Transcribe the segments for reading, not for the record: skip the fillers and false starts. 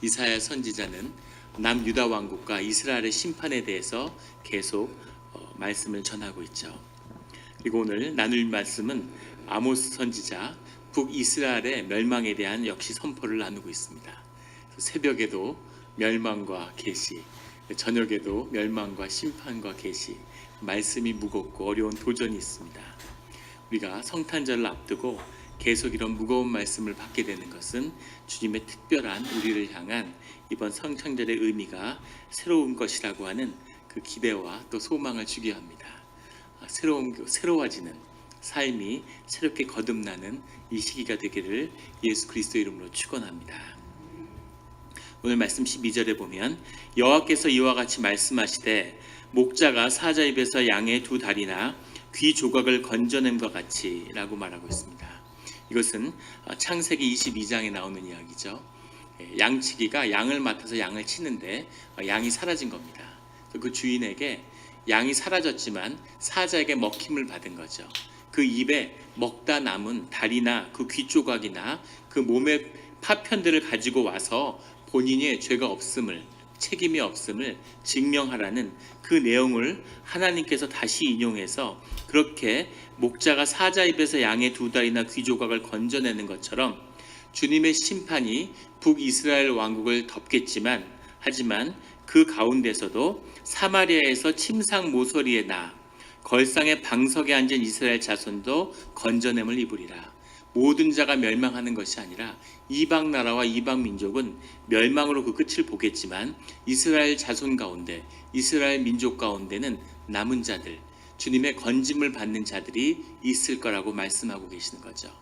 이사야 선지자는 남유다 왕국과 이스라엘의 심판에 대해서 계속 말씀을 전하고 있죠. 그리고 오늘 나눌 말씀은 아모스 선지자 북이스라엘의 멸망에 대한 역시 선포를 나누고 있습니다. 새벽에도 멸망과 계시, 저녁에도 멸망과 심판과 계시, 말씀이 무겁고 어려운 도전이 있습니다. 우리가 성탄절을 앞두고 계속 이런 무거운 말씀을 받게 되는 것은 주님의 특별한 우리를 향한 이번 성탄절의 의미가 새로운 것이라고 하는 그 기대와 또 소망을 주게 합니다. 새로워지는 삶이 새롭게 거듭나는 이 시기가 되기를 예수 그리스도 이름으로 축원합니다. 오늘 말씀 12절에 보면 여호와께서 이와 같이 말씀하시되 목자가 사자 입에서 양의 두 다리나 귀 조각을 건져냄과 같이 라고 말하고 있습니다. 이것은 창세기 22장에 나오는 이야기죠. 양치기가 양을 맡아서 양을 치는데 양이 사라진 겁니다. 그 주인에게 양이 사라졌지만 사자에게 먹힘을 받은 거죠. 그 입에 먹다 남은 다리나 그 귀 조각이나 그 몸의 파편들을 가지고 와서 본인의 죄가 없음을, 책임이 없음을 증명하라는 그 내용을 하나님께서 다시 인용해서 그렇게 목자가 사자 입에서 양의 두 다리나 귀 조각을 건져내는 것처럼 주님의 심판이 북이스라엘 왕국을 덮겠지만 하지만 그 가운데서도 사마리아에서 침상 모서리에 나 걸상의 방석에 앉은 이스라엘 자손도 건져냄을 입으리라. 모든 자가 멸망하는 것이 아니라 이방 나라와 이방 민족은 멸망으로 그 끝을 보겠지만 이스라엘 자손 가운데, 이스라엘 민족 가운데는 남은 자들, 주님의 건짐을 받는 자들이 있을 거라고 말씀하고 계시는 거죠.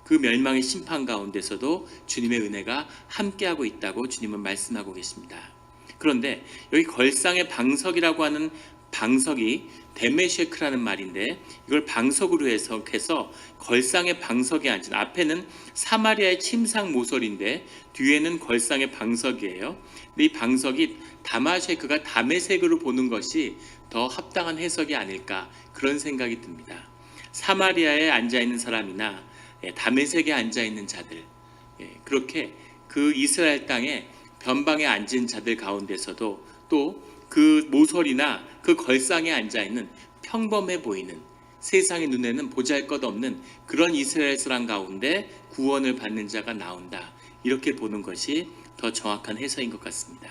그 멸망의 심판 가운데서도 주님의 은혜가 함께하고 있다고 주님은 말씀하고 계십니다. 그런데 여기 걸상의 방석이라고 하는 방석이 데메쉐크라는 말인데 이걸 방석으로 해석해서 걸상의 방석에 앉은, 앞에는 사마리아의 침상 모서리인데 뒤에는 걸상의 방석이에요. 근데 이 방석이 다마쉐크가 다메섹으로 보는 것이 더 합당한 해석이 아닐까 그런 생각이 듭니다. 사마리아에 앉아있는 사람이나 다메섹에 앉아있는 자들, 그렇게 그 이스라엘 땅에 변방에 앉은 자들 가운데서도 또 그 모서리나 그 걸상에 앉아있는 평범해 보이는, 세상의 눈에는 보잘것없는 그런 이스라엘 사람 가운데 구원을 받는 자가 나온다, 이렇게 보는 것이 더 정확한 해석인 것 같습니다.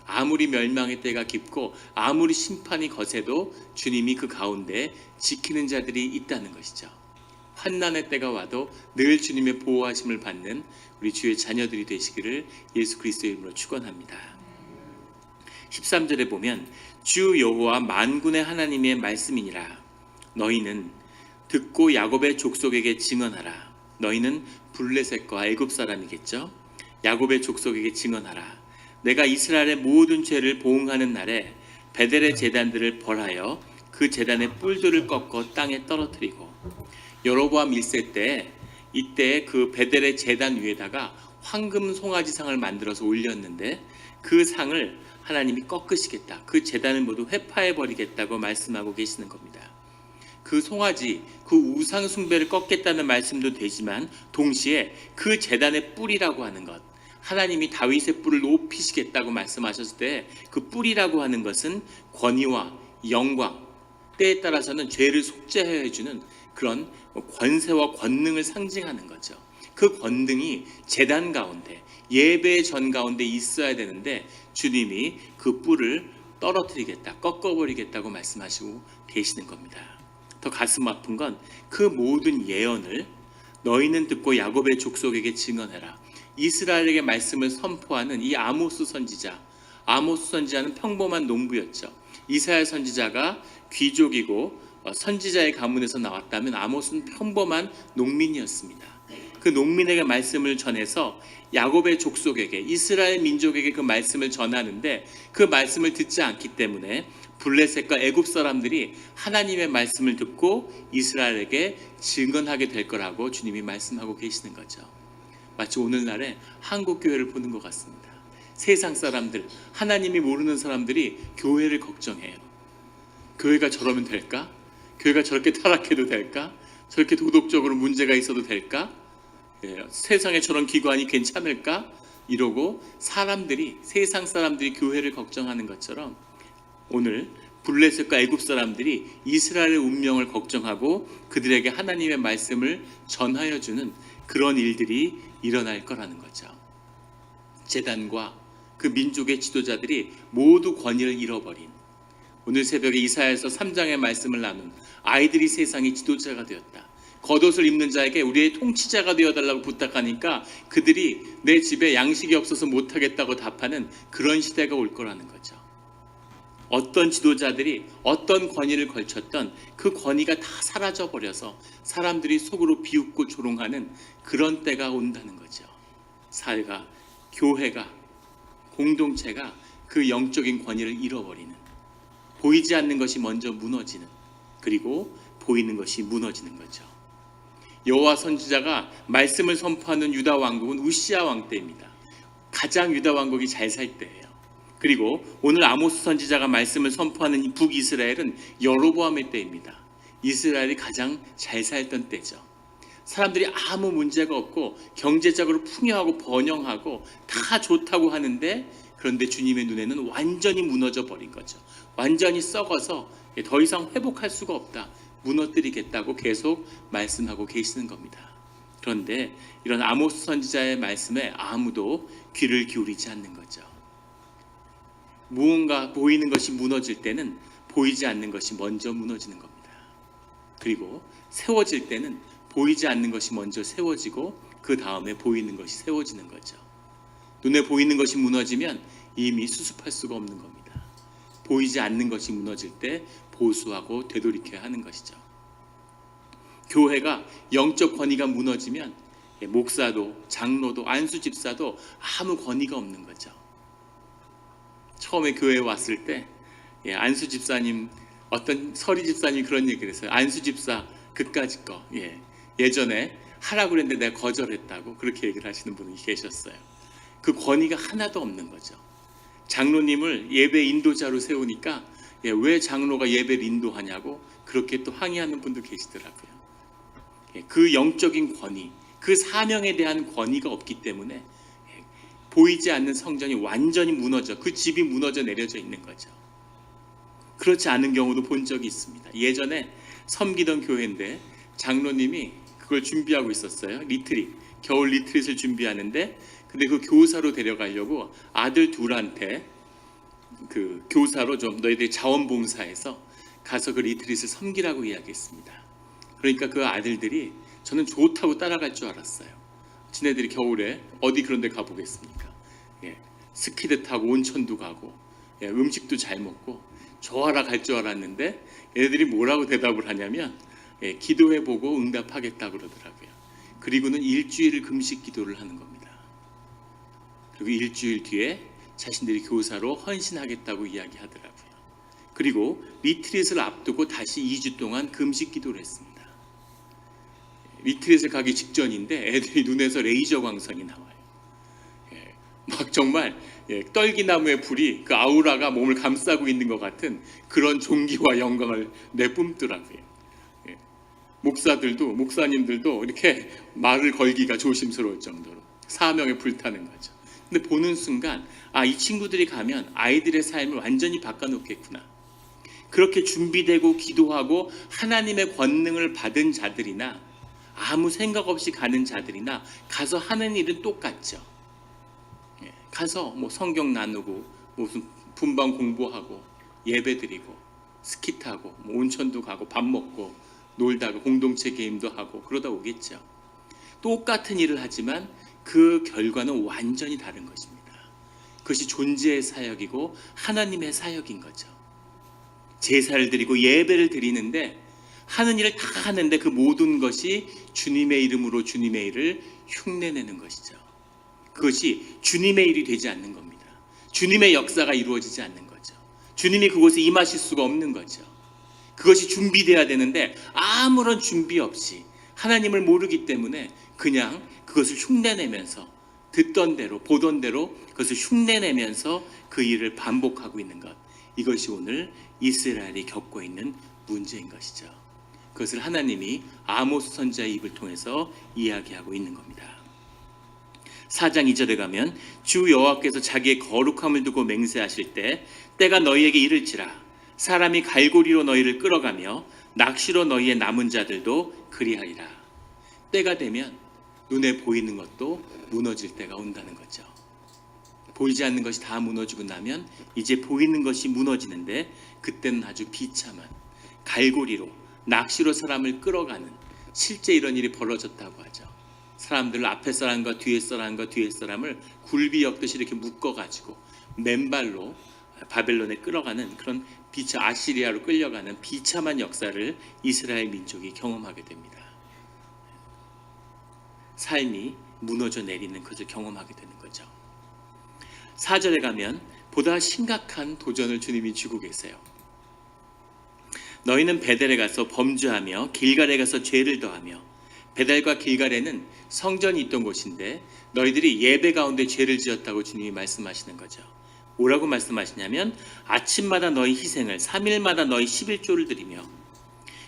아무리 멸망의 때가 깊고 아무리 심판이 거세도 주님이 그 가운데 지키는 자들이 있다는 것이죠. 환난의 때가 와도 늘 주님의 보호하심을 받는 우리 주의 자녀들이 되시기를 예수 그리스도의 이름으로 축원합니다. 13절에 보면 주 여호와 만군의 하나님의 말씀이니라. 너희는 듣고 야곱의 족속에게 증언하라. 너희는 블레셋과 애굽 사람이겠죠. 야곱의 족속에게 증언하라. 내가 이스라엘의 모든 죄를 보응하는 날에 베델의 제단들을 벌하여 그 제단의 뿔들을 꺾어 땅에 떨어뜨리고, 여로보암 1세 때 이때 그 베델의 제단 위에다가 황금 송아지상을 만들어서 올렸는데 그 상을 하나님이 꺾으시겠다, 그 제단을 모두 회파해 버리겠다고 말씀하고 계시는 겁니다. 그 송아지, 그 우상 숭배를 꺾겠다는 말씀도 되지만 동시에 그 제단의 뿔이라고 하는 것, 하나님이 다윗의 뿔을 높이시겠다고 말씀하셨을 때 그 뿔이라고 하는 것은 권위와 영광, 때에 따라서는 죄를 속죄해 주는 그런 권세와 권능을 상징하는 거죠. 그 권능이 제단 가운데, 예배의 전 가운데 있어야 되는데 주님이 그 뿔을 떨어뜨리겠다, 꺾어버리겠다고 말씀하시고 계시는 겁니다. 더 가슴 아픈 건 그 모든 예언을 너희는 듣고 야곱의 족속에게 증언해라. 이스라엘에게 말씀을 선포하는 이 아모스 선지자, 아모스 선지자는 평범한 농부였죠. 이사야 선지자가 귀족이고 선지자의 가문에서 나왔다면 아모스는 평범한 농민이었습니다. 그 농민에게 말씀을 전해서 야곱의 족속에게, 이스라엘 민족에게 그 말씀을 전하는데 그 말씀을 듣지 않기 때문에 블레셋과 애굽 사람들이 하나님의 말씀을 듣고 이스라엘에게 증언하게 될 거라고 주님이 말씀하고 계시는 거죠. 마치 오늘날의 한국 교회를 보는 것 같습니다. 세상 사람들, 하나님이 모르는 사람들이 교회를 걱정해요. 교회가 저러면 될까? 교회가 저렇게 타락해도 될까? 저렇게 도덕적으로 문제가 있어도 될까? 세상에 저런 기관이 괜찮을까? 이러고 세상 사람들이 교회를 걱정하는 것처럼 오늘 블레셋과 애굽 사람들이 이스라엘의 운명을 걱정하고 그들에게 하나님의 말씀을 전하여 주는 그런 일들이 일어날 거라는 거죠. 제단과 그 민족의 지도자들이 모두 권위를 잃어버린, 오늘 새벽에 이사야서 3장의 말씀을 나눈 아이들이 세상의 지도자가 되었다. 겉옷을 입는 자에게 우리의 통치자가 되어달라고 부탁하니까 그들이 내 집에 양식이 없어서 못하겠다고 답하는 그런 시대가 올 거라는 거죠. 어떤 지도자들이 어떤 권위를 걸쳤던 그 권위가 다 사라져버려서 사람들이 속으로 비웃고 조롱하는 그런 때가 온다는 거죠. 사회가, 교회가, 공동체가 그 영적인 권위를 잃어버리는, 보이지 않는 것이 먼저 무너지는, 그리고 보이는 것이 무너지는 거죠. 여호와 선지자가 말씀을 선포하는 유다 왕국은 우시야 왕 때입니다. 가장 유다 왕국이 잘 살 때예요. 그리고 오늘 아모스 선지자가 말씀을 선포하는 북이스라엘은 여로보암의 때입니다. 이스라엘이 가장 잘 살던 때죠. 사람들이 아무 문제가 없고 경제적으로 풍요하고 번영하고 다 좋다고 하는데, 그런데 주님의 눈에는 완전히 무너져 버린 거죠. 완전히 썩어서 더 이상 회복할 수가 없다, 무너뜨리겠다고 계속 말씀하고 계시는 겁니다. 그런데 이런 아모스 선지자의 말씀에 아무도 귀를 기울이지 않는 거죠. 무언가 보이는 것이 무너질 때는 보이지 않는 것이 먼저 무너지는 겁니다. 그리고 세워질 때는 보이지 않는 것이 먼저 세워지고 그 다음에 보이는 것이 세워지는 거죠. 눈에 보이는 것이 무너지면 이미 수습할 수가 없는 겁니다. 보이지 않는 것이 무너질 때 보수하고 되돌이켜야 하는 것이죠. 교회가 영적 권위가 무너지면 목사도 장로도 안수 집사도 아무 권위가 없는 거죠. 처음에 교회에 왔을 때 안수 집사님, 어떤 서리 집사님 그런 얘기를 했어요. 안수 집사 그까짓 거 예전에 하라고 그랬는데 내가 거절했다고 그렇게 얘기를 하시는 분이 계셨어요. 그 권위가 하나도 없는 거죠. 장로님을 예배 인도자로 세우니까 왜 장로가 예배를 인도하냐고 그렇게 또 항의하는 분도 계시더라고요. 그 영적인 권위, 그 사명에 대한 권위가 없기 때문에 보이지 않는 성전이 완전히 무너져, 그 집이 무너져 내려져 있는 거죠. 그렇지 않은 경우도 본 적이 있습니다. 예전에 섬기던 교회인데 장로님이 그걸 준비하고 있었어요. 리트릿, 겨울 리트릿을 준비하는데, 근데 그 교사로 데려가려고 아들 둘한테 그 교사로 좀 너희들이 자원봉사해서 가서 그 리트릿을 섬기라고 이야기했습니다. 그러니까 그 아들들이 저는 좋다고 따라갈 줄 알았어요. 지네들이 겨울에 어디 그런 데 가보겠습니까? 스키도 타고 온천도 가고 음식도 잘 먹고 좋아라 갈 줄 알았는데 애들이 뭐라고 대답을 하냐면 기도해보고 응답하겠다고 그러더라고요. 그리고는 일주일 금식 기도를 하는 겁니다. 그리고 일주일 뒤에 자신들이 교사로 헌신하겠다고 이야기하더라고요. 그리고 리트릿을 앞두고 다시 2주 동안 금식 기도를 했습니다. 리트릿을 가기 직전인데 애들이 눈에서 레이저 광선이 나와요. 막 정말 떨기나무의 불이 그 아우라가 몸을 감싸고 있는 것 같은 그런 존귀와 영광을 내뿜더라고요. 목사님들도 이렇게 말을 걸기가 조심스러울 정도로 사명에 불타는 거죠. 근데 보는 순간 이 친구들이 가면 아이들의 삶을 완전히 바꿔놓겠구나. 그렇게 준비되고 기도하고 하나님의 권능을 받은 자들이나 아무 생각 없이 가는 자들이나 가서 하는 일은 똑같죠. 가서 뭐 성경 나누고 무슨 분방 공부하고 예배드리고 스키 타고 뭐 온천도 가고 밥 먹고 놀다가 공동체 게임도 하고 그러다 오겠죠. 똑같은 일을 하지만 그 결과는 완전히 다른 것입니다. 그것이 존재의 사역이고 하나님의 사역인 거죠. 제사를 드리고 예배를 드리는데 하는 일을 다 하는데 그 모든 것이 주님의 이름으로 주님의 일을 흉내내는 것이죠. 그것이 주님의 일이 되지 않는 겁니다. 주님의 역사가 이루어지지 않는 거죠. 주님이 그곳에 임하실 수가 없는 거죠. 그것이 준비돼야 되는데 아무런 준비 없이 하나님을 모르기 때문에 그냥 그것을 흉내내면서 듣던 대로 보던 대로 그것을 흉내내면서 그 일을 반복하고 있는 것, 이것이 오늘 이스라엘이 겪고 있는 문제인 것이죠. 그것을 하나님이 아모스 선지자의 입을 통해서 이야기하고 있는 겁니다. 4장 2절에 가면 주 여호와께서 자기의 거룩함을 두고 맹세하실 때 때가 너희에게 이를지라 사람이 갈고리로 너희를 끌어가며 낚시로 너희의 남은 자들도 그리하리라. 때가 되면 눈에 보이는 것도 무너질 때가 온다는 거죠. 보이지 않는 것이 다 무너지고 나면 이제 보이는 것이 무너지는데 그때는 아주 비참한 갈고리로 낚시로 사람을 끌어가는 실제 이런 일이 벌어졌다고 하죠. 사람들을 앞에 사람과 뒤에 사람과 뒤에 사람을 굴비 엮듯이 이렇게 묶어가지고 맨발로 바벨론에 끌어가는 그런 아시리아로 끌려가는 비참한 역사를 이스라엘 민족이 경험하게 됩니다. 삶이 무너져 내리는 것을 경험하게 되는 거죠. 4절에 가면 보다 심각한 도전을 주님이 주고 계세요. 너희는 베델에 가서 범죄하며 길갈에 가서 죄를 더하며 베델과 길갈에는 성전이 있던 곳인데 너희들이 예배 가운데 죄를 지었다고 주님이 말씀하시는 거죠. 뭐라고 말씀하시냐면 아침마다 너희 희생을 3일마다 너희 11조를 드리며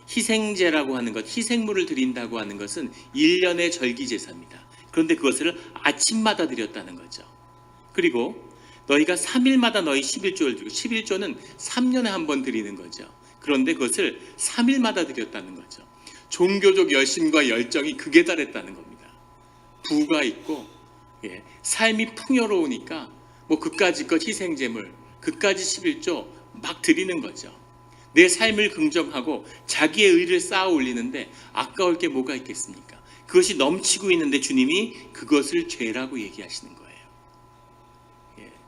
희생제라고 하는 것, 희생물을 드린다고 하는 것은 1년의 절기제사입니다. 그런데 그것을 아침마다 드렸다는 거죠. 그리고 너희가 3일마다 너희 11조를 드리고 11조는 3년에 한 번 드리는 거죠. 그런데 그것을 3일마다 드렸다는 거죠. 종교적 열심과 열정이 극에 달했다는 겁니다. 부가 있고 삶이 풍요로우니까 뭐 그까짓 것 희생제물, 그까짓 11조 막 드리는 거죠. 내 삶을 긍정하고 자기의 의를 쌓아 올리는데 아까울 게 뭐가 있겠습니까? 그것이 넘치고 있는데 주님이 그것을 죄라고 얘기하시는 거예요.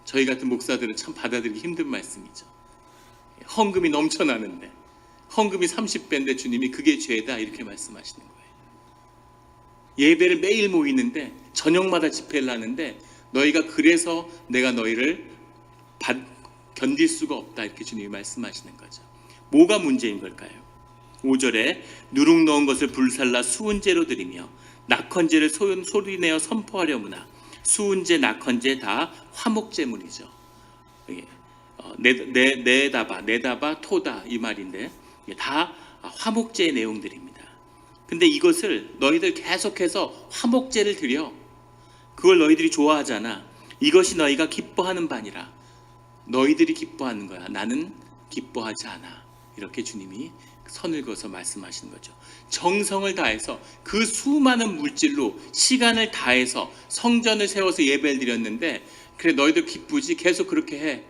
저희 같은 목사들은 참 받아들이기 힘든 말씀이죠. 헌금이 넘쳐나는데 헌금이 30배인데 주님이 그게 죄다 이렇게 말씀하시는 거예요. 예배를 매일 모이는데 저녁마다 집회를 하는데 너희가 그래서 내가 너희를 견딜 수가 없다 이렇게 주님이 말씀하시는 거죠. 뭐가 문제인 걸까요? 5절에 누룩 넣은 것을 불살라 수은제로 드리며 낙헌제를 소리내어 선포하려무나 수은제, 낙헌제 다 화목제물이죠. 네다바, 토다 이 말인데 다 화목제의 내용들입니다. 근데 이것을 너희들 계속해서 화목제를 드려. 그걸 너희들이 좋아하잖아. 이것이 너희가 기뻐하는 바니라. 너희들이 기뻐하는 거야. 나는 기뻐하지 않아. 이렇게 주님이 선을 그어서 말씀하시는 거죠. 정성을 다해서 그 수많은 물질로 시간을 다해서 성전을 세워서 예배를 드렸는데 그래 너희들 기쁘지? 계속 그렇게 해.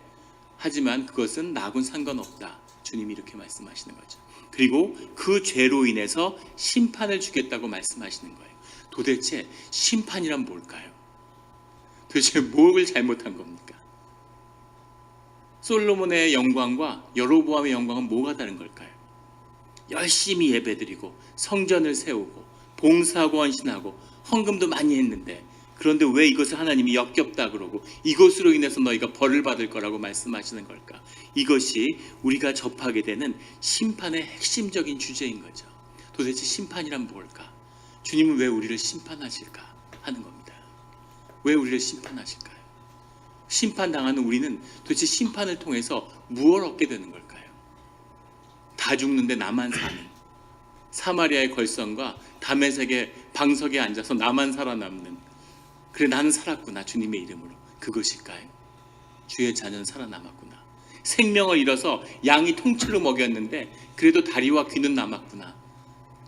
하지만 그것은 나하고는 상관없다. 주님이 이렇게 말씀하시는 거죠. 그리고 그 죄로 인해서 심판을 주겠다고 말씀하시는 거예요. 도대체 심판이란 뭘까요? 도대체 뭘 잘못한 겁니까? 솔로몬의 영광과 여로보암의 영광은 뭐가 다른 걸까요? 열심히 예배드리고 성전을 세우고 봉사하고 헌신하고 헌금도 많이 했는데 그런데 왜 이것을 하나님이 역겹다 그러고 이것으로 인해서 너희가 벌을 받을 거라고 말씀하시는 걸까? 이것이 우리가 접하게 되는 심판의 핵심적인 주제인 거죠. 도대체 심판이란 뭘까? 주님은 왜 우리를 심판하실까 하는 겁니다. 왜 우리를 심판하실까요? 심판당하는 우리는 도대체 심판을 통해서 무엇을 얻게 되는 걸까요? 다 죽는데 나만 사는 사마리아의 걸선과 다메섹의 방석에 앉아서 나만 살아남는 그래 나는 살았구나 주님의 이름으로 그것일까요? 주의 자녀는 살아남았구나. 생명을 잃어서 양이 통째로 먹였는데 그래도 다리와 귀는 남았구나.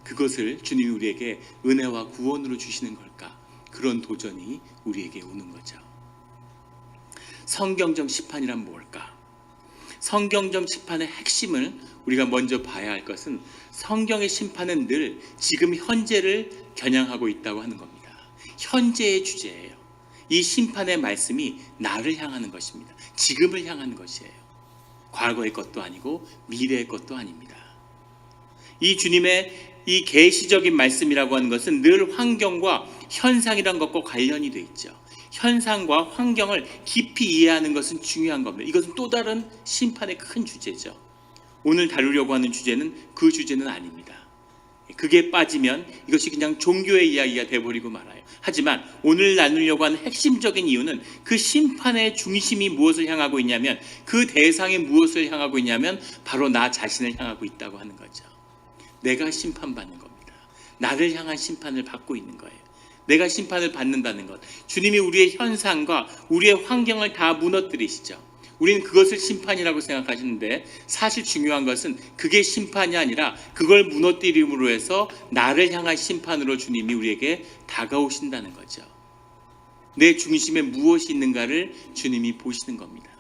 그것을 주님이 우리에게 은혜와 구원으로 주시는 걸까? 그런 도전이 우리에게 오는 거죠. 성경적 심판이란 뭘까? 성경적 심판의 핵심을 우리가 먼저 봐야 할 것은 성경의 심판은 늘 지금 현재를 겨냥하고 있다고 하는 겁니다. 현재의 주제예요. 이 심판의 말씀이 나를 향하는 것입니다. 지금을 향하는 것이에요. 과거의 것도 아니고 미래의 것도 아닙니다. 이 주님의 이 계시적인 말씀이라고 하는 것은 늘 환경과 현상이란 것과 관련이 돼 있죠. 현상과 환경을 깊이 이해하는 것은 중요한 겁니다. 이것은 또 다른 심판의 큰 주제죠. 오늘 다루려고 하는 주제는 그 주제는 아닙니다. 그게 빠지면 이것이 그냥 종교의 이야기가 돼버리고 말아요. 하지만 오늘 나누려고 하는 핵심적인 이유는 그 심판의 중심이 무엇을 향하고 있냐면 그 대상이 무엇을 향하고 있냐면 바로 나 자신을 향하고 있다고 하는 거죠. 내가 심판받는 겁니다. 나를 향한 심판을 받고 있는 거예요. 내가 심판을 받는다는 것. 주님이 우리의 현상과 우리의 환경을 다 무너뜨리시죠. 우리는 그것을 심판이라고 생각하시는데 사실 중요한 것은 그게 심판이 아니라 그걸 무너뜨림으로 해서 나를 향한 심판으로 주님이 우리에게 다가오신다는 거죠. 내 중심에 무엇이 있는가를 주님이 보시는 겁니다.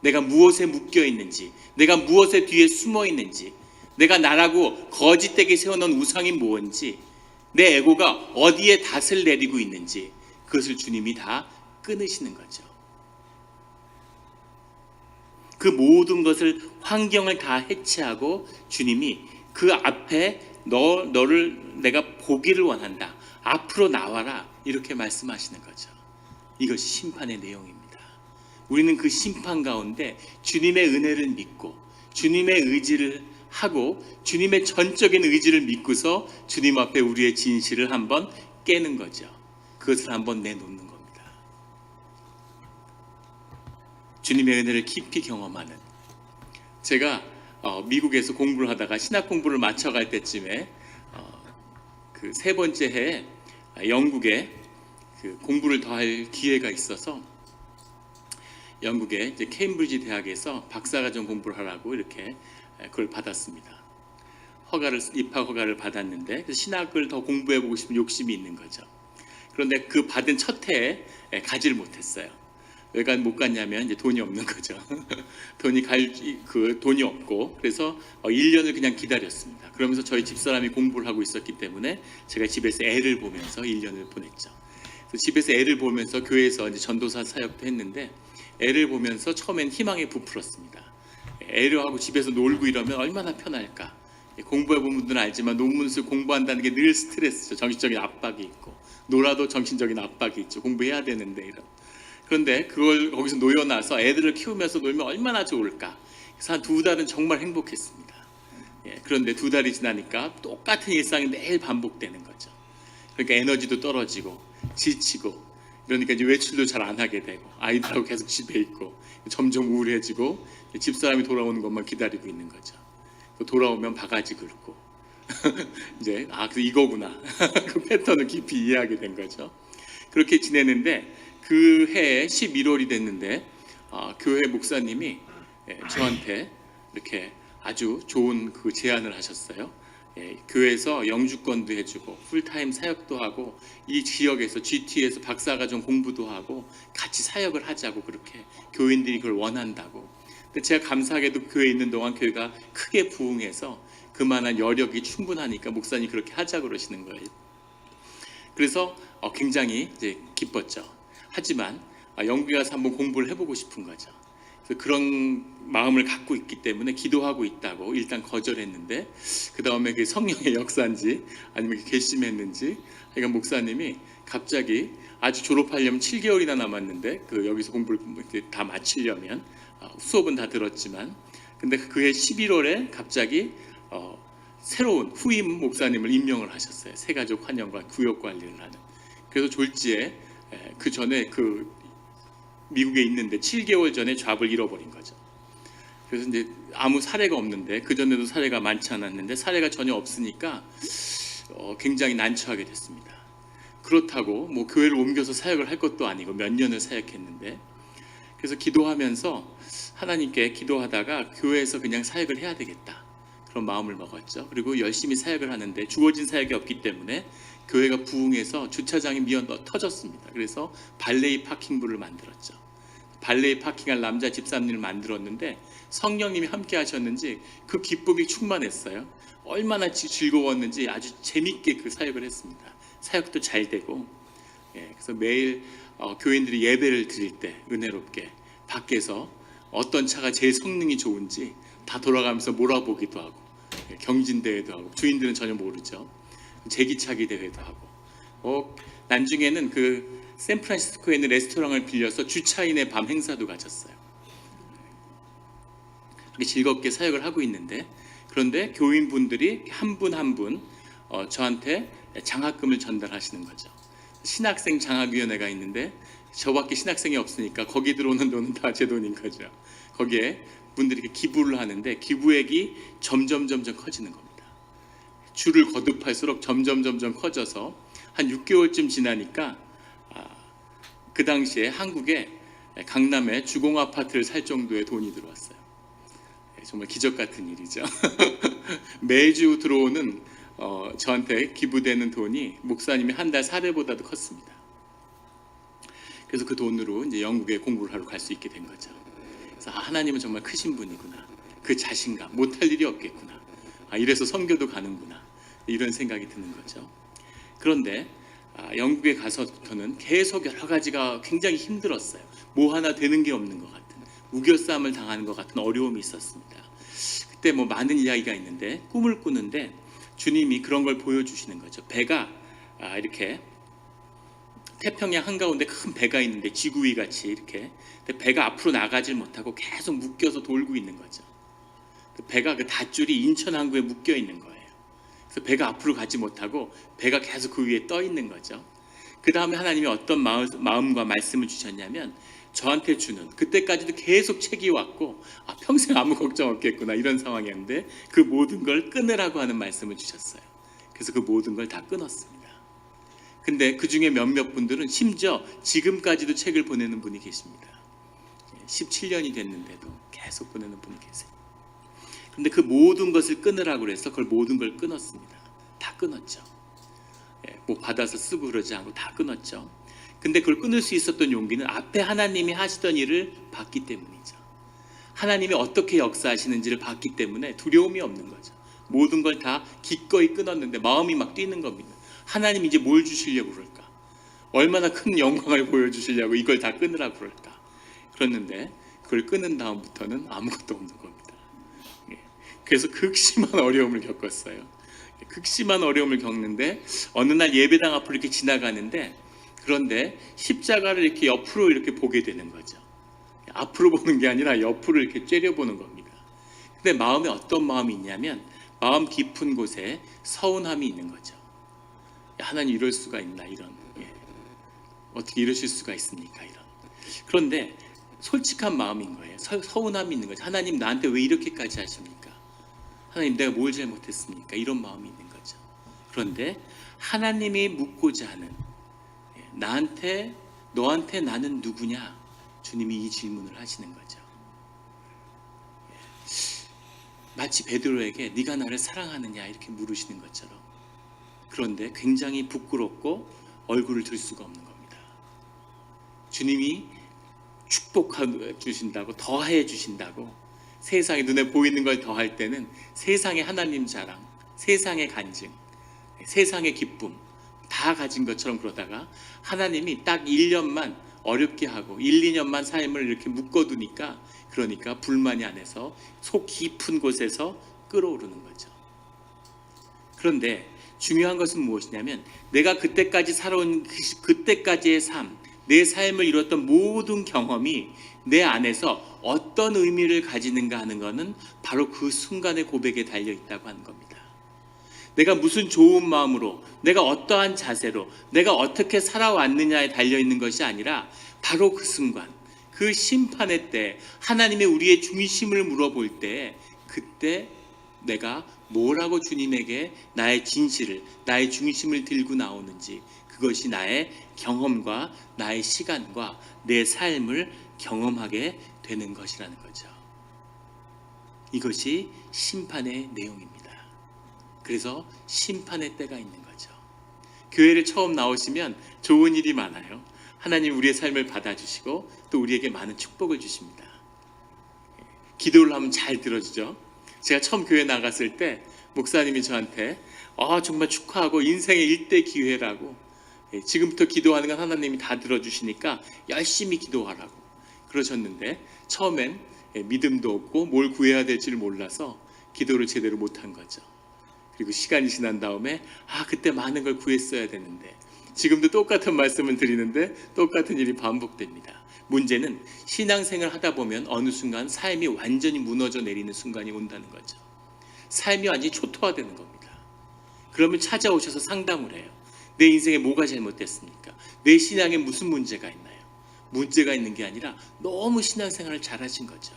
내가 무엇에 묶여 있는지, 내가 무엇에 뒤에 숨어 있는지, 내가 나라고 거짓되게 세워놓은 우상이 뭔지, 내 에고가 어디에 닷을 내리고 있는지 그것을 주님이 다 끊으시는 거죠. 그 모든 것을 환경을 다 해체하고 주님이 그 앞에 너를 내가 보기를 원한다. 앞으로 나와라. 이렇게 말씀하시는 거죠. 이것이 심판의 내용입니다. 우리는 그 심판 가운데 주님의 은혜를 믿고 주님의 의지를 하고 주님의 전적인 의지를 믿고서 주님 앞에 우리의 진실을 한번 깨는 거죠. 그것을 한번 내놓는 겁니다. 주님의 은혜를 깊이 경험하는, 제가 미국에서 공부를 하다가 신학 공부를 마쳐갈 때쯤에 그 세 번째 해에 영국에 그 공부를 더 할 기회가 있어서 영국의 이제 케임브리지 대학에서 박사과정 공부를 하라고 이렇게 그걸 받았습니다. 입학 허가를 받았는데 신학을 더 공부해보고 싶은 욕심이 있는 거죠. 그런데 그 받은 첫 해에 가지를 못했어요. 왜 못 갔냐면 이제 돈이 없는 거죠. 돈이 없고 그래서 1년을 그냥 기다렸습니다. 그러면서 저희 집사람이 공부를 하고 있었기 때문에 제가 집에서 애를 보면서 1년을 보냈죠. 그래서 집에서 애를 보면서 교회에서 이제 전도사 사역도 했는데 애를 보면서 처음엔 희망에 부풀었습니다. 애를 하고 집에서 놀고 이러면 얼마나 편할까. 공부해본 분들은 알지만 논문을 공부한다는 게 늘 스트레스죠. 정신적인 압박이 있고 놀아도 정신적인 압박이 있죠. 공부해야 되는데 이런. 그런데 그걸 거기서 놓여놔서 애들을 키우면서 놀면 얼마나 좋을까. 그래서 한 2달은 정말 행복했습니다. 그런데 2달이 지나니까 똑같은 일상이 매일 반복되는 거죠. 그러니까 에너지도 떨어지고 지치고 그러니까 이제 외출도 잘 안 하게 되고 아이들하고 계속 집에 있고 점점 우울해지고 집사람이 돌아오는 것만 기다리고 있는 거죠. 돌아오면 바가지 긁고 이제 그래서 이거구나. 그 패턴을 깊이 이해하게 된 거죠. 그렇게 지내는데 그 해에 11월이 됐는데 교회 목사님이 저한테 이렇게 아주 좋은 그 제안을 하셨어요. 교회에서 영주권도 해주고 풀타임 사역도 하고 이 지역에서 GT에서 박사과정 공부도 하고 같이 사역을 하자고 그렇게 교인들이 그걸 원한다고. 근데 제가 감사하게도 교회에 있는 동안 교회가 크게 부흥해서 그만한 여력이 충분하니까 목사님 그렇게 하자고 그러시는 거예요. 그래서 굉장히 이제 기뻤죠. 하지만 영국에 가서 한번 공부를 해보고 싶은 거죠. 그래서 그런 마음을 갖고 있기 때문에 기도하고 있다고 일단 거절했는데 그 다음에 그 성령의 역사인지 아니면 결심했는지 그러니까 목사님이 갑자기 아직 졸업하려면 7개월이나 남았는데 그 여기서 공부를 다 마치려면 수업은 다 들었지만 근데 그해 11월에 갑자기 새로운 후임 목사님을 임명을 하셨어요. 새가족 환영과 구역 관리를 하는. 그래서 졸지에 그 전에 그 미국에 있는데 7개월 전에 잡을 잃어버린 거죠. 그래서 이제 아무 사례가 없는데 그 전에도 사례가 많지 않았는데 사례가 전혀 없으니까 굉장히 난처하게 됐습니다. 그렇다고 뭐 교회를 옮겨서 사역을 할 것도 아니고 몇 년을 사역했는데 그래서 기도하면서 하나님께 기도하다가 교회에서 그냥 사역을 해야 되겠다 그런 마음을 먹었죠. 그리고 열심히 사역을 하는데 주어진 사역이 없기 때문에 교회가 부흥해서 주차장이 터졌습니다. 그래서 발레이 파킹부를 만들었죠. 발레이 파킹할 남자 집사님을 만들었는데 성령님이 함께 하셨는지 그 기쁨이 충만했어요. 얼마나 즐거웠는지 아주 재밌게 그 사역을 했습니다. 사역도 잘 되고 그래서 매일 교인들이 예배를 드릴 때 은혜롭게 밖에서 어떤 차가 제일 성능이 좋은지 다 돌아가면서 몰아보기도 하고 경진대회도 하고 주인들은 전혀 모르죠. 제기차기 대회도 하고 나중에는 그 샌프란시스코에 있는 레스토랑을 빌려서 주차인의 밤 행사도 가졌어요. 그렇게 즐겁게 사역을 하고 있는데 그런데 교인분들이 한 분 한 분 저한테 장학금을 전달하시는 거죠. 신학생 장학위원회가 있는데 저밖에 신학생이 없으니까 거기 들어오는 돈은 다 제 돈인 거죠. 거기에 분들이 기부를 하는데 기부액이 점점 커지는 겁니다. 줄을 거듭할수록 점점 커져서 한 6개월쯤 지나니까 그 당시에 한국에 강남에 주공 아파트를 살 정도의 돈이 들어왔어요. 정말 기적 같은 일이죠. 매주 들어오는 저한테 기부되는 돈이 목사님이 한 달 사례보다도 컸습니다. 그래서 그 돈으로 이제 영국에 공부를 하러 갈 수 있게 된 거죠. 그래서 하나님은 정말 크신 분이구나. 그 자신감, 못할 일이 없겠구나. 이래서 선교도 가는구나. 이런 생각이 드는 거죠. 그런데 영국에 가서부터는 계속 여러 가지가 굉장히 힘들었어요. 뭐 하나 되는 게 없는 것 같은, 우겨싸움을 당하는 것 같은 어려움이 있었습니다. 그때 뭐 많은 이야기가 있는데, 꿈을 꾸는데 주님이 그런 걸 보여주시는 거죠. 배가 이렇게 태평양 한가운데 큰 배가 있는데 지구위 같이 이렇게, 근데 배가 앞으로 나가질 못하고 계속 묶여서 돌고 있는 거죠. 배가 그 닷줄이 인천 항구에 묶여 있는 거예요. 그래서 배가 앞으로 가지 못하고 배가 계속 그 위에 떠 있는 거죠. 그 다음에 하나님이 어떤 마음과 말씀을 주셨냐면, 저한테 주는, 그때까지도 계속 책이 왔고 평생 아무 걱정 없겠구나 이런 상황이었는데, 그 모든 걸 끊으라고 하는 말씀을 주셨어요. 그래서 그 모든 걸 다 끊었습니다. 근데 그 중에 몇몇 분들은 심지어 지금까지도 책을 보내는 분이 계십니다. 17년이 됐는데도 계속 보내는 분이 계세요. 근데 그 모든 것을 끊으라고 해서 그걸 모든 걸 끊었습니다. 다 끊었죠. 뭐 받아서 쓰고 그러지 않고 다 끊었죠. 근데 그걸 끊을 수 있었던 용기는 앞에 하나님이 하시던 일을 봤기 때문이죠. 하나님이 어떻게 역사하시는지를 봤기 때문에 두려움이 없는 거죠. 모든 걸 다 기꺼이 끊었는데 마음이 막 뛰는 겁니다. 하나님 이제 뭘 주시려고 그럴까? 얼마나 큰 영광을 보여주시려고 이걸 다 끊으라고 그럴까? 그랬는데 그걸 끊은 다음부터는 아무것도 없는 겁니다. 그래서 극심한 어려움을 겪었어요. 극심한 어려움을 겪는데 어느 날 예배당 앞으로 이렇게 지나가는데, 그런데 십자가를 이렇게 옆으로 이렇게 보게 되는 거죠. 앞으로 보는 게 아니라 옆으로 이렇게 째려보는 겁니다. 근데 마음에 어떤 마음이 있냐면, 마음 깊은 곳에 서운함이 있는 거죠. 하나님 이럴 수가 있나, 이런. 어떻게 이러실 수가 있습니까, 이런. 그런데 솔직한 마음인 거예요. 서운함이 있는 거죠. 하나님 나한테 왜 이렇게까지 하십니까? 하나님 내가 뭘 잘못했습니까? 이런 마음이 있는 거죠. 그런데 하나님이 묻고자 하는, 너한테 나는 누구냐? 주님이 이 질문을 하시는 거죠. 마치 베드로에게 네가 나를 사랑하느냐 이렇게 물으시는 것처럼. 그런데 굉장히 부끄럽고 얼굴을 들 수가 없는 겁니다. 주님이 축복해 주신다고, 더해 주신다고, 세상에 눈에 보이는 걸 더할 때는 세상의 하나님 자랑, 세상의 간증, 세상의 기쁨 다 가진 것처럼 그러다가 하나님이 딱 1년만 어렵게 하고 1, 2년만 삶을 이렇게 묶어두니까, 그러니까 불만이 안에서 속 깊은 곳에서 끓어오르는 거죠. 그런데 중요한 것은 무엇이냐면, 내가 그때까지 살아온 그때까지의 삶, 내 삶을 이뤘던 모든 경험이 내 안에서 어떤 의미를 가지는가 하는 것은 바로 그 순간의 고백에 달려 있다고 하는 겁니다. 내가 무슨 좋은 마음으로, 내가 어떠한 자세로, 내가 어떻게 살아왔느냐에 달려 있는 것이 아니라 바로 그 순간, 그 심판의 때 하나님의 우리의 중심을 물어볼 때, 그때 내가 뭐라고 주님에게 나의 진실을, 나의 중심을 들고 나오는지, 그것이 나의 경험과 나의 시간과 내 삶을 경험하게 되는 것이라는 거죠. 이것이 심판의 내용입니다. 그래서 심판의 때가 있는 거죠. 교회를 처음 나오시면 좋은 일이 많아요. 하나님 우리의 삶을 받아주시고 또 우리에게 많은 축복을 주십니다. 기도를 하면 잘 들어주죠. 제가 처음 교회 나갔을 때 목사님이 저한테 정말 축하하고 인생의 일대 기회라고, 지금부터 기도하는 건 하나님이 다 들어주시니까 열심히 기도하라고 그러셨는데, 처음엔 믿음도 없고 뭘 구해야 될지를 몰라서 기도를 제대로 못한 거죠. 그리고 시간이 지난 다음에 그때 많은 걸 구했어야 되는데, 지금도 똑같은 말씀을 드리는데 똑같은 일이 반복됩니다. 문제는 신앙생활을 하다 보면 어느 순간 삶이 완전히 무너져 내리는 순간이 온다는 거죠. 삶이 완전히 초토화되는 겁니다. 그러면 찾아오셔서 상담을 해요. 내 인생에 뭐가 잘못됐습니까? 내 신앙에 무슨 문제가 있나요? 문제가 있는 게 아니라 너무 신앙생활을 잘하신 거죠.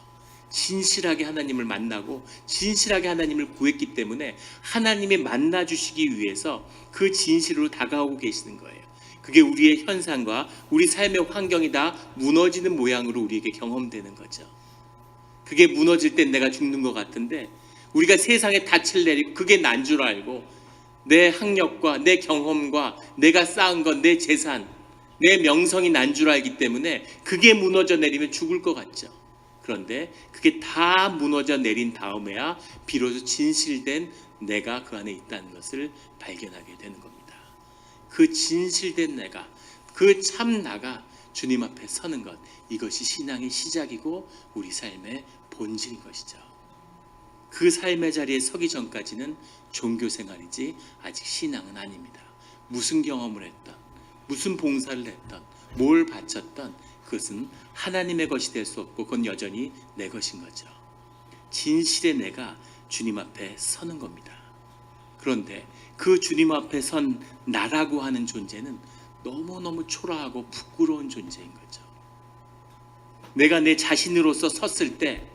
진실하게 하나님을 만나고 진실하게 하나님을 구했기 때문에 하나님이 만나주시기 위해서 그 진실로 다가오고 계시는 거예요. 그게 우리의 현상과 우리 삶의 환경이 다 무너지는 모양으로 우리에게 경험되는 거죠. 그게 무너질 땐 내가 죽는 것 같은데 우리가 세상에 닻을 내리고 그게 난 줄 알고 내 학력과 내 경험과 내가 쌓은 것, 내 재산, 내 명성이 난 줄 알기 때문에 그게 무너져 내리면 죽을 것 같죠. 그런데 그게 다 무너져 내린 다음에야 비로소 진실된 내가 그 안에 있다는 것을 발견하게 되는 겁니다. 그 진실된 내가, 그 참 나가 주님 앞에 서는 것, 이것이 신앙의 시작이고 우리 삶의 본질인 것이죠. 그 삶의 자리에 서기 전까지는 종교 생활이지 아직 신앙은 아닙니다. 무슨 경험을 했던, 무슨 봉사를 했던, 뭘 바쳤던 그것은 하나님의 것이 될 수 없고 그건 여전히 내 것인 거죠. 진실의 내가 주님 앞에 서는 겁니다. 그런데 그 주님 앞에 선 나라고 하는 존재는 너무너무 초라하고 부끄러운 존재인 거죠. 내가 내 자신으로서 섰을 때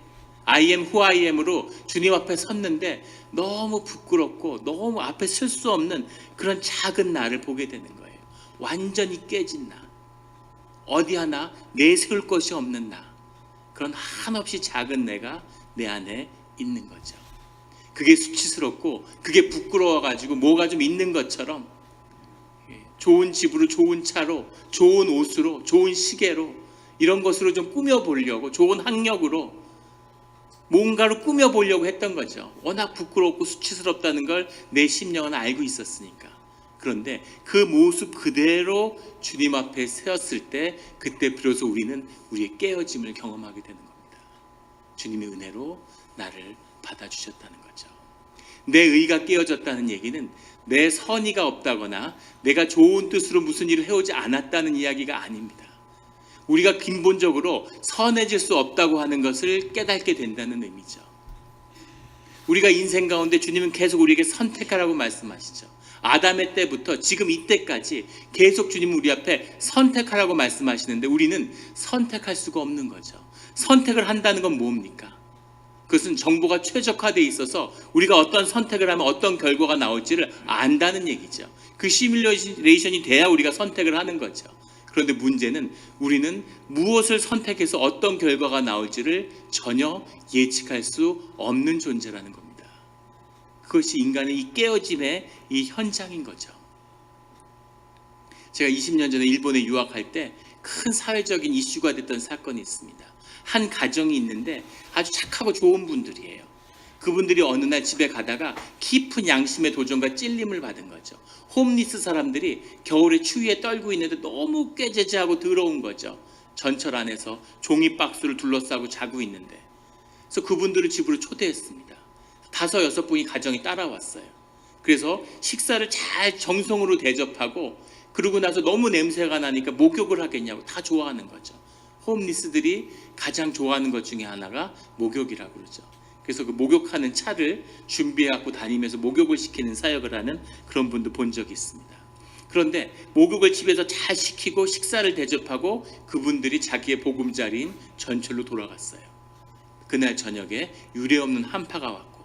I am who I am으로 주님 앞에 섰는데 너무 부끄럽고 너무 앞에 설 수 없는 그런 작은 나를 보게 되는 거예요. 완전히 깨진 나, 어디 하나 내세울 것이 없는 나, 그런 한없이 작은 내가 내 안에 있는 거죠. 그게 수치스럽고 그게 부끄러워가지고 뭐가 좀 있는 것처럼 좋은 집으로, 좋은 차로, 좋은 옷으로, 좋은 시계로 이런 것으로 좀 꾸며보려고, 좋은 학력으로 뭔가로 꾸며보려고 했던 거죠. 워낙 부끄럽고 수치스럽다는 걸 내 심령은 알고 있었으니까. 그런데 그 모습 그대로 주님 앞에 세웠을 때 그때 비로소 우리는 우리의 깨어짐을 경험하게 되는 겁니다. 주님의 은혜로 나를 받아주셨다는 거죠. 내 의가 깨어졌다는 얘기는 내 선의가 없다거나 내가 좋은 뜻으로 무슨 일을 해오지 않았다는 이야기가 아닙니다. 우리가 근본적으로 선해질 수 없다고 하는 것을 깨닫게 된다는 의미죠. 우리가 인생 가운데 주님은 계속 우리에게 선택하라고 말씀하시죠. 아담의 때부터 지금 이때까지 계속 주님은 우리 앞에 선택하라고 말씀하시는데 우리는 선택할 수가 없는 거죠. 선택을 한다는 건 뭡니까? 그것은 정보가 최적화되어 있어서 우리가 어떤 선택을 하면 어떤 결과가 나올지를 안다는 얘기죠. 그 시뮬레이션이 돼야 우리가 선택을 하는 거죠. 그런데 문제는 우리는 무엇을 선택해서 어떤 결과가 나올지를 전혀 예측할 수 없는 존재라는 겁니다. 그것이 인간의 이 깨어짐의 이 현장인 거죠. 제가 20년 전에 일본에 유학할 때 큰 사회적인 이슈가 됐던 사건이 있습니다. 한 가정이 있는데 아주 착하고 좋은 분들이에요. 그분들이 어느 날 집에 가다가 깊은 양심의 도전과 찔림을 받은 거죠. 홈리스 사람들이 겨울에 추위에 떨고 있는데 너무 꾀죄죄하고 더러운 거죠. 전철 안에서 종이 박스를 둘러싸고 자고 있는데, 그래서 그분들을 집으로 초대했습니다. 5, 6분이 가정이 따라왔어요. 그래서 식사를 잘 정성으로 대접하고 그러고 나서 너무 냄새가 나니까 목욕을 하겠냐고 다 좋아하는 거죠. 홈리스들이 가장 좋아하는 것 중에 하나가 목욕이라고 그러죠. 그래서 그 목욕하는 차를 준비해갖고 다니면서 목욕을 시키는 사역을 하는 그런 분도 본 적이 있습니다. 그런데 목욕을 집에서 잘 시키고 식사를 대접하고 그분들이 자기의 보금자리인 전철로 돌아갔어요. 그날 저녁에 유례없는 한파가 왔고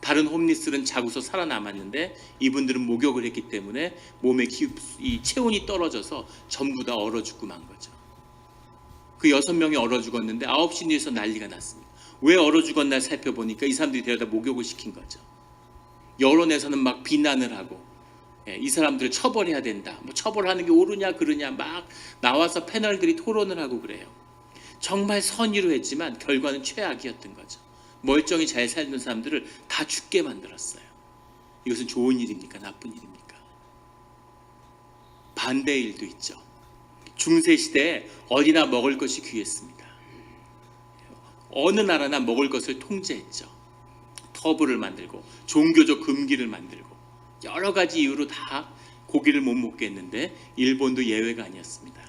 다른 홈리스는 자고서 살아남았는데 이분들은 목욕을 했기 때문에 몸의 이 체온이 떨어져서 전부 다 얼어 죽고 만 거죠. 그 6명이 얼어 죽었는데 9시 뒤에서 난리가 났습니다. 왜 얼어 죽었나 살펴보니까 이 사람들이 데려다 목욕을 시킨 거죠. 여론에서는 막 비난을 하고 이 사람들을 처벌해야 된다. 뭐 처벌하는 게 옳으냐 그르냐 막 나와서 패널들이 토론을 하고 그래요. 정말 선의로 했지만 결과는 최악이었던 거죠. 멀쩡히 잘 살던 사람들을 다 죽게 만들었어요. 이것은 좋은 일입니까? 나쁜 일입니까? 반대의 일도 있죠. 중세시대에 어디나 먹을 것이 귀했습니다. 어느 나라나 먹을 것을 통제했죠. 터부를 만들고 종교적 금기를 만들고 여러 가지 이유로 다 고기를 못 먹게 했는데 일본도 예외가 아니었습니다.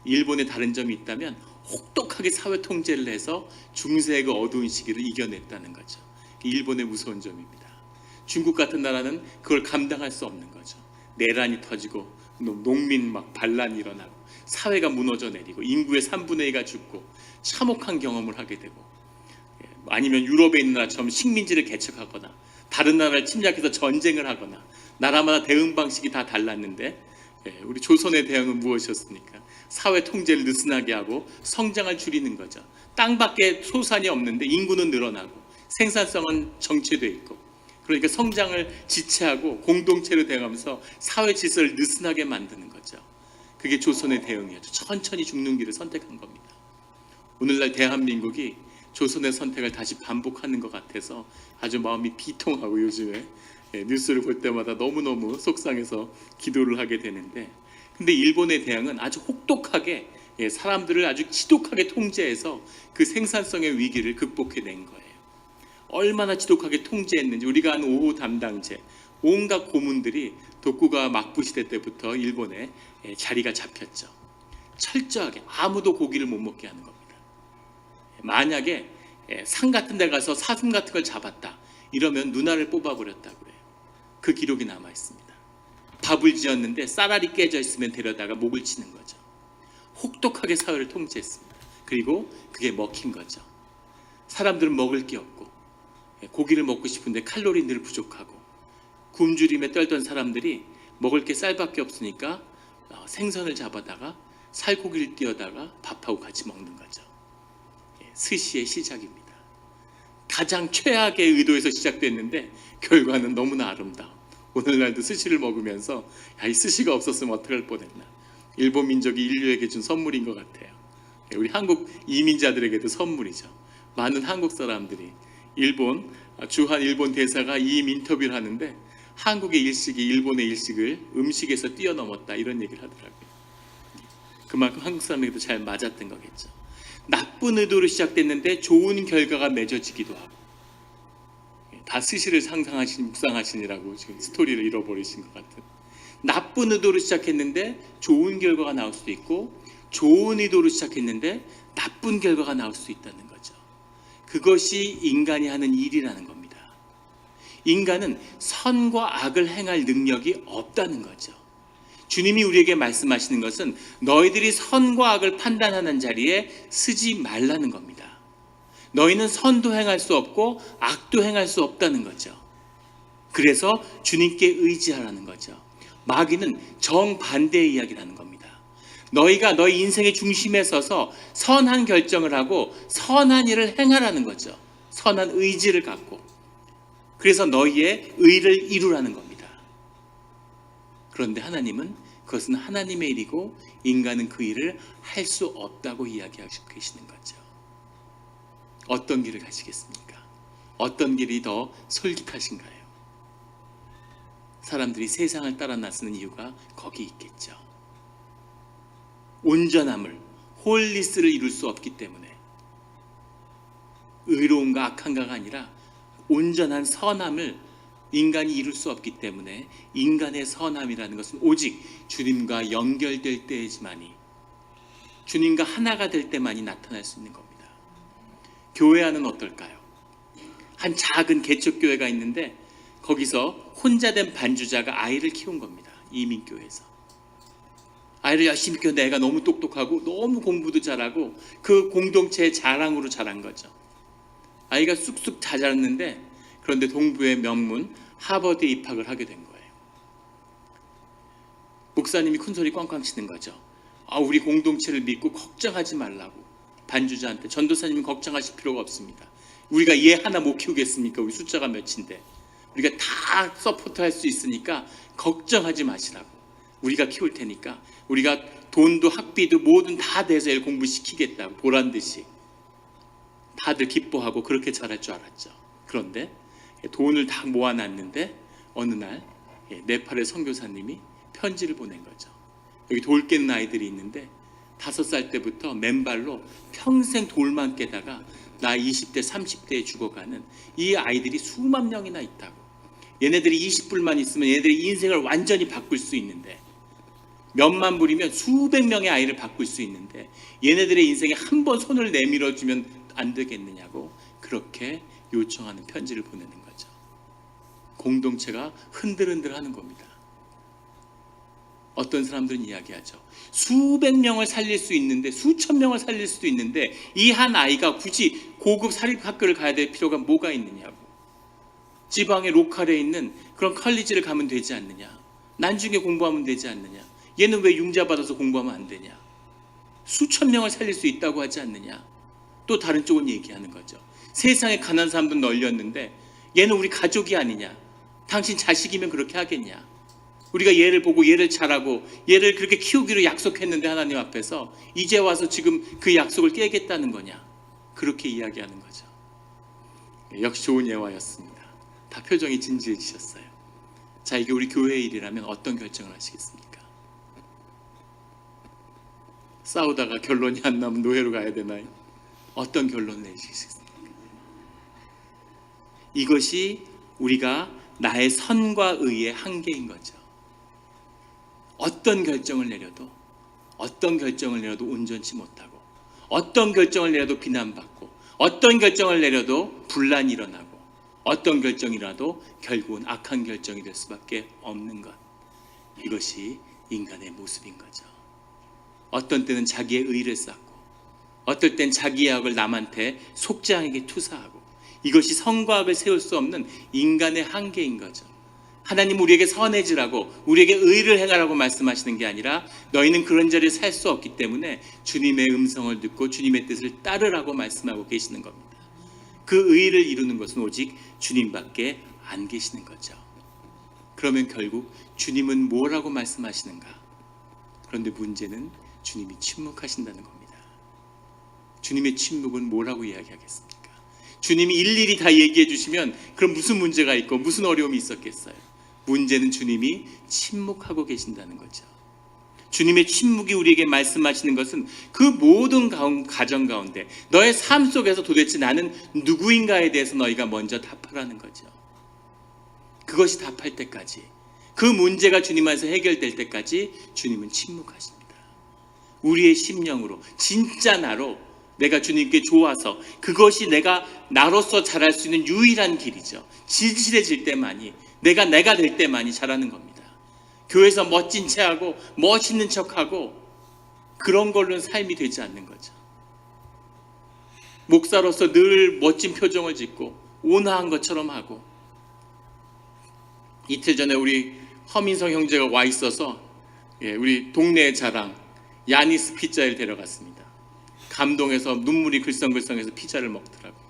일본의 다른 점이 있다면 혹독하게 사회 통제를 해서 중세의 그 어두운 시기를 이겨냈다는 거죠. 일본의 무서운 점입니다. 중국 같은 나라는 그걸 감당할 수 없는 거죠. 내란이 터지고 농민 막 반란이 일어나고 사회가 무너져 내리고 인구의 3분의 2가 죽고 참혹한 경험을 하게 되고 아니면 유럽에 있는 나라처럼 식민지를 개척하거나 다른 나라를 침략해서 전쟁을 하거나 나라마다 대응 방식이 다 달랐는데 우리 조선의 대응은 무엇이었습니까? 사회 통제를 느슨하게 하고 성장을 줄이는 거죠. 땅밖에 소산이 없는데 인구는 늘어나고 생산성은 정체돼 있고, 그러니까 성장을 지체하고 공동체로 대응하면서 사회 질서를 느슨하게 만드는 거죠. 그게 조선의 대응이었죠. 천천히 죽는 길을 선택한 겁니다. 오늘날 대한민국이 조선의 선택을 다시 반복하는 것 같아서 아주 마음이 비통하고 요즘에 뉴스를 볼 때마다 너무너무 속상해서 기도를 하게 되는데, 근데 일본의 대응은 아주 혹독하게 사람들을 아주 지독하게 통제해서 그 생산성의 위기를 극복해낸 거예요. 얼마나 지독하게 통제했는지 우리가 아는 5호 담당제, 온갖 고문들이 독구가 막부시대 때부터 일본에 자리가 잡혔죠. 철저하게 아무도 고기를 못 먹게 하는 겁니다. 만약에 산 같은 데 가서 사슴 같은 걸 잡았다 이러면 눈알을 뽑아버렸다고 해요. 그 기록이 남아 있습니다. 밥을 지었는데 쌀알이 깨져 있으면 데려다가 목을 치는 거죠. 혹독하게 사회를 통제했습니다. 그리고 그게 먹힌 거죠. 사람들은 먹을 게 없고 고기를 먹고 싶은데 칼로리 늘 부족하고 굶주림에 떨던 사람들이 먹을 게 쌀밖에 없으니까 생선을 잡아다가 살코기를 띄어다가 밥하고 같이 먹는 거죠. 스시의 시작입니다. 가장 최악의 의도에서 시작됐는데 결과는 너무나 아름다워. 오늘날도 스시를 먹으면서 이 스시가 없었으면 어떡할 뻔했나. 일본 민족이 인류에게 준 선물인 것 같아요. 우리 한국 이민자들에게도 선물이죠. 많은 한국 사람들이 일본 주한 일본 대사가 이임 인터뷰를 하는데 한국의 일식이 일본의 일식을 음식에서 뛰어넘었다 이런 얘기를 하더라고요. 그만큼 한국 사람에게도 잘 맞았던 거겠죠. 나쁜 의도로 시작됐는데 좋은 결과가 맺어지기도 하고, 다 스시를 묵상하시느라고 지금 스토리를 잃어버리신 것 같은. 나쁜 의도로 시작했는데 좋은 결과가 나올 수도 있고, 좋은 의도로 시작했는데 나쁜 결과가 나올 수도 있다는 거죠. 그것이 인간이 하는 일이라는 겁니다. 인간은 선과 악을 행할 능력이 없다는 거죠. 주님이 우리에게 말씀하시는 것은 너희들이 선과 악을 판단하는 자리에 서지 말라는 겁니다. 너희는 선도 행할 수 없고 악도 행할 수 없다는 거죠. 그래서 주님께 의지하라는 거죠. 마귀는 정반대의 이야기라는 겁니다. 너희가 너희 인생의 중심에 서서 선한 결정을 하고 선한 일을 행하라는 거죠. 선한 의지를 갖고. 그래서 너희의 의를 이루라는 겁니다. 그런데 하나님은 그것은 하나님의 일이고 인간은 그 일을 할 수 없다고 이야기하시고 계시는 거죠. 어떤 길을 가시겠습니까? 어떤 길이 더 솔직하신가요? 사람들이 세상을 따라 나서는 이유가 거기 있겠죠. 온전함을, 홀리스를 이룰 수 없기 때문에, 의로움과 악한가가 아니라 온전한 선함을 인간이 이룰 수 없기 때문에 인간의 선함이라는 것은 오직 주님과 연결될 때에만이, 주님과 하나가 될 때만이 나타날 수 있는 겁니다. 교회 안은 어떨까요? 한 작은 개척교회가 있는데 거기서 혼자 된 반주자가 아이를 키운 겁니다. 이민교회에서. 아이를 열심히 키웠는데 애가 너무 똑똑하고 너무 공부도 잘하고 그 공동체의 자랑으로 자란 거죠. 아이가 쑥쑥 잘 자랐는데, 그런데 동부의 명문 하버드에 입학을 하게 된 거예요. 목사님이 큰소리 꽝꽝 치는 거죠. 우리 공동체를 믿고 걱정하지 말라고. 반주자한테, 전도사님은 걱정하실 필요가 없습니다. 우리가 얘 하나 못 키우겠습니까? 우리 숫자가 몇인데. 우리가 다 서포트할 수 있으니까 걱정하지 마시라고. 우리가 키울 테니까, 우리가 돈도 학비도 뭐든 다 대서 얘를 공부시키겠다고 보란듯이. 다들 기뻐하고 그렇게 잘할 줄 알았죠. 그런데 돈을 다 모아놨는데 어느 날 네팔의 선교사님이 편지를 보낸 거죠. 여기 돌 깨는 아이들이 있는데 5살 때부터 맨발로 평생 돌만 깨다가 나 20대 30대에 죽어가는 이 아이들이 수만 명이나 있다고. 얘네들이 20불만 있으면 얘네들이 인생을 완전히 바꿀 수 있는데, 몇만 불이면 수백 명의 아이를 바꿀 수 있는데 얘네들의 인생에 한 번 손을 내밀어주면 안 되겠느냐고 그렇게 요청하는 편지를 보내는 거죠. 공동체가 흔들흔들하는 겁니다. 어떤 사람들은 이야기하죠. 수백 명을 살릴 수 있는데, 수천 명을 살릴 수도 있는데 이 한 아이가 굳이 고급 사립학교를 가야 될 필요가 뭐가 있느냐고. 지방의 로컬에 있는 그런 컬리지를 가면 되지 않느냐. 난중에 공부하면 되지 않느냐. 얘는 왜 융자 받아서 공부하면 안 되냐. 수천 명을 살릴 수 있다고 하지 않느냐. 또 다른 쪽은 얘기하는 거죠. 세상에 가난한 사람도 널렸는데 얘는 우리 가족이 아니냐. 당신 자식이면 그렇게 하겠냐. 우리가 얘를 보고 얘를 잘하고 얘를 그렇게 키우기로 약속했는데 하나님 앞에서 이제 와서 지금 그 약속을 깨겠다는 거냐. 그렇게 이야기하는 거죠. 역시 좋은 예화였습니다. 다 표정이 진지해지셨어요. 자, 이게 우리 교회의 일이라면 어떤 결정을 하시겠습니까? 싸우다가 결론이 안 나면 노예로 가야 되나요? 어떤 결론을 내시겠습니까? 이것이 우리가 나의 선과 의의 한계인 거죠. 어떤 결정을 내려도 온전치 못하고, 어떤 결정을 내려도 비난받고, 어떤 결정을 내려도 분란이 일어나고, 어떤 결정이라도 결국은 악한 결정이 될 수밖에 없는 것. 이것이 인간의 모습인 거죠. 어떤 때는 자기의 의를 쌓고, 어떨 땐 자기의 악을 남한테 속죄양에게 투사하고, 이것이 선과 악을 세울 수 없는 인간의 한계인 거죠. 하나님 우리에게 선해지라고, 우리에게 의를 행하라고 말씀하시는 게 아니라 너희는 그런 자리에 살 수 없기 때문에 주님의 음성을 듣고 주님의 뜻을 따르라고 말씀하고 계시는 겁니다. 그 의를 이루는 것은 오직 주님밖에 안 계시는 거죠. 그러면 결국 주님은 뭐라고 말씀하시는가? 그런데 문제는 주님이 침묵하신다는 겁니다. 주님의 침묵은 뭐라고 이야기하겠습니까? 주님이 일일이 다 얘기해 주시면 그럼 무슨 문제가 있고 무슨 어려움이 있었겠어요? 문제는 주님이 침묵하고 계신다는 거죠. 주님의 침묵이 우리에게 말씀하시는 것은 그 모든 가정 가운데 너의 삶 속에서 도대체 나는 누구인가에 대해서 너희가 먼저 답하라는 거죠. 그것이 답할 때까지, 그 문제가 주님 안에서 해결될 때까지 주님은 침묵하십니다. 우리의 심령으로 진짜 나로 내가 주님께 좋아서 그것이 내가 나로서 자랄 수 있는 유일한 길이죠. 진실해질 때만이, 내가 될 때만이 자라는 겁니다. 교회에서 멋진 체하고 멋있는 척하고 그런 걸로는 삶이 되지 않는 거죠. 목사로서 늘 멋진 표정을 짓고 온화한 것처럼 하고, 이틀 전에 우리 허민성 형제가 와 있어서 우리 동네의 자랑 야니스 피자를 데려갔습니다. 감동해서 눈물이 글썽글썽해서 피자를 먹더라고요.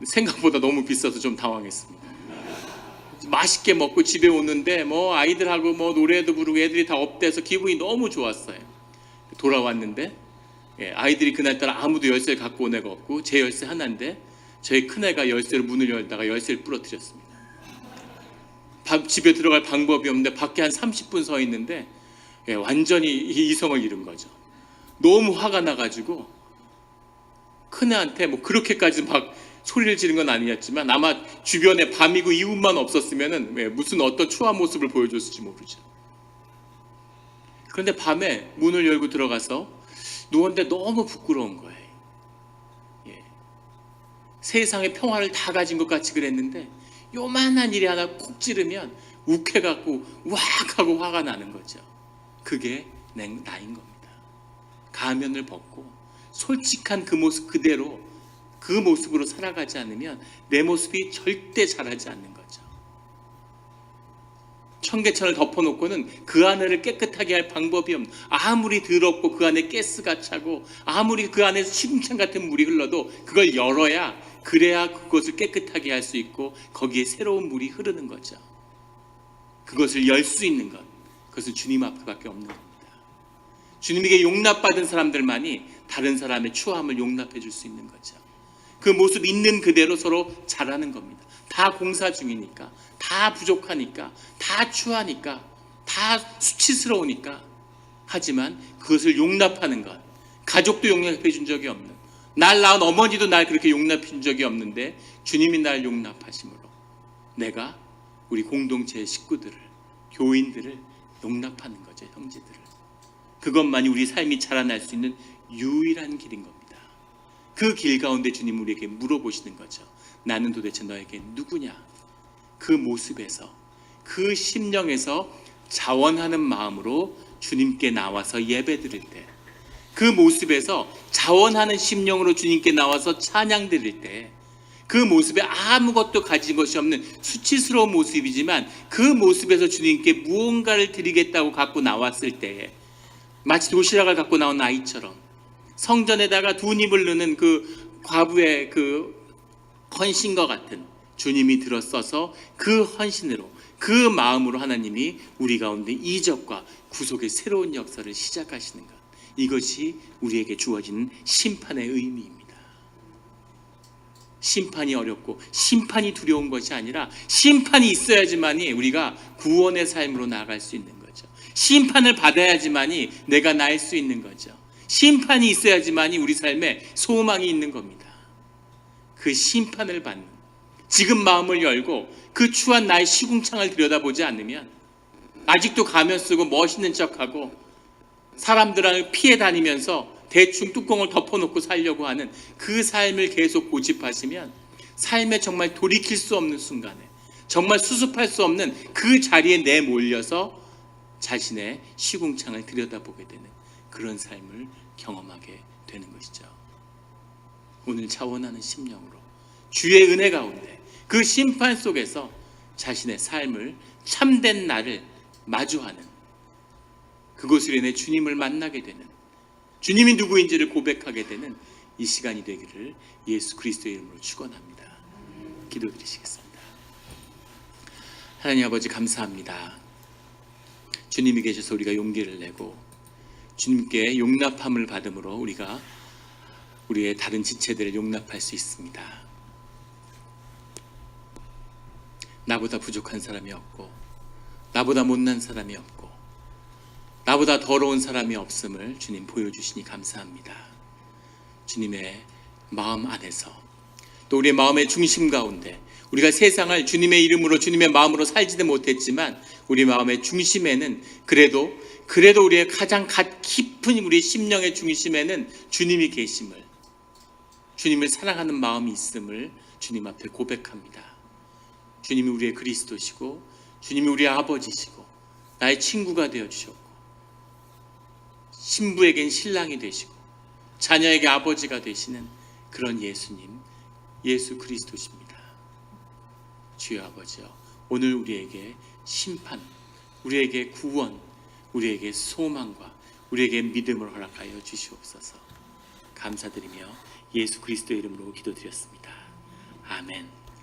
생각보다 너무 비싸서 좀 당황했습니다. 맛있게 먹고 집에 오는데 뭐 아이들하고 뭐 노래도 부르고 애들이 다 업돼서 기분이 너무 좋았어요. 돌아왔는데 아이들이 그날따라 아무도 열쇠를 갖고 온 애가 없고 제 열쇠 하나인데 저희 큰애가 열쇠로 문을 열다가 열쇠를 부러뜨렸습니다. 집에 들어갈 방법이 없는데 밖에 한 30분 서 있는데 완전히 이성을 잃은 거죠. 너무 화가 나가지고 큰애한테 뭐 그렇게까지 막 소리를 지른 건 아니었지만 아마 주변에 밤이고 이웃만 없었으면은 무슨 어떤 추한 모습을 보여줬을지 모르죠. 그런데 밤에 문을 열고 들어가서 누웠는데 너무 부끄러운 거예요. 세상의 평화를 다 가진 것 같이 그랬는데 요만한 일이 하나 콕 찌르면 욱해갖고 우악 하고 화가 나는 거죠. 그게 나인 겁니다. 가면을 벗고 솔직한 그 모습 그대로, 그 모습으로 살아가지 않으면 내 모습이 절대 자라지 않는 거죠. 청계천을 덮어놓고는 그 안을 깨끗하게 할 방법이 없는, 아무리 더럽고 그 안에 가스가 차고 아무리 그 안에서 시궁창 같은 물이 흘러도 그걸 열어야, 그래야 그것을 깨끗하게 할 수 있고 거기에 새로운 물이 흐르는 거죠. 그것을 열 수 있는 것, 그것은 주님 앞에밖에 없는 겁니다. 주님에게 용납받은 사람들만이 다른 사람의 추함을 용납해 줄 수 있는 거죠. 그 모습 있는 그대로 서로 자라는 겁니다. 다 공사 중이니까, 다 부족하니까, 다 추하니까, 다 수치스러우니까. 하지만 그것을 용납하는 것, 가족도 용납해 준 적이 없는, 날 낳은 어머니도 날 그렇게 용납해 준 적이 없는데 주님이 날 용납하심으로 내가 우리 공동체의 식구들을, 교인들을 용납하는 거죠. 형제들을. 그것만이 우리 삶이 자라날 수 있는 유일한 길인 겁니다. 그 길 가운데 주님 우리에게 물어보시는 거죠. 나는 도대체 너에게 누구냐? 그 모습에서, 그 심령에서 자원하는 마음으로 주님께 나와서 예배드릴 때, 그 모습에서 자원하는 심령으로 주님께 나와서 찬양 드릴 때, 그 모습에 아무것도 가진 것이 없는 수치스러운 모습이지만 그 모습에서 주님께 무언가를 드리겠다고 갖고 나왔을 때에, 마치 도시락을 갖고 나온 아이처럼 성전에다가 두 입을 넣는 그 과부의 그 헌신과 같은, 주님이 들어서서 그 헌신으로, 그 마음으로 하나님이 우리 가운데 이적과 구속의 새로운 역사를 시작하시는 것, 이것이 우리에게 주어진 심판의 의미입니다. 심판이 어렵고 심판이 두려운 것이 아니라 심판이 있어야지만이 우리가 구원의 삶으로 나아갈 수 있는 거죠. 심판을 받아야지만이 내가 날 수 있는 거죠. 심판이 있어야지만이 우리 삶에 소망이 있는 겁니다. 그 심판을 받는, 지금 마음을 열고 그 추한 나의 시궁창을 들여다보지 않으면, 아직도 가면 쓰고 멋있는 척하고 사람들을 피해 다니면서 대충 뚜껑을 덮어놓고 살려고 하는 그 삶을 계속 고집하시면, 삶에 정말 돌이킬 수 없는 순간에, 정말 수습할 수 없는 그 자리에 내몰려서 자신의 시궁창을 들여다보게 되는 그런 삶을 경험하게 되는 것이죠. 오늘 자원하는 심령으로 주의 은혜 가운데 그 심판 속에서 자신의 삶을, 참된 나를 마주하는, 그것으로 인해 주님을 만나게 되는, 주님이 누구인지를 고백하게 되는 이 시간이 되기를 예수 그리스도의 이름으로 축원합니다. 기도드리시겠습니다. 하나님 아버지, 감사합니다. 주님이 계셔서 우리가 용기를 내고 주님께 용납함을 받음으로 우리가 우리의 다른 지체들을 용납할 수 있습니다. 나보다 부족한 사람이 없고, 나보다 못난 사람이 없고, 나보다 더러운 사람이 없음을 주님 보여주시니 감사합니다. 주님의 마음 안에서, 또 우리의 마음의 중심 가운데, 우리가 세상을 주님의 이름으로, 주님의 마음으로 살지도 못했지만 우리 마음의 중심에는 그래도 우리의 가장 깊은 우리 심령의 중심에는 주님이 계심을, 주님을 사랑하는 마음이 있음을 주님 앞에 고백합니다. 주님이 우리의 그리스도시고, 주님이 우리의 아버지시고, 나의 친구가 되어주셨고, 신부에겐 신랑이 되시고 자녀에게 아버지가 되시는 그런 예수님, 예수 그리스도십니다. 주여 아버지여, 오늘 우리에게 심판, 우리에게 구원, 우리에게 소망과 우리에게 믿음을 허락하여 주시옵소서. 감사드리며 예수 그리스도의 이름으로 기도드렸습니다. 아멘.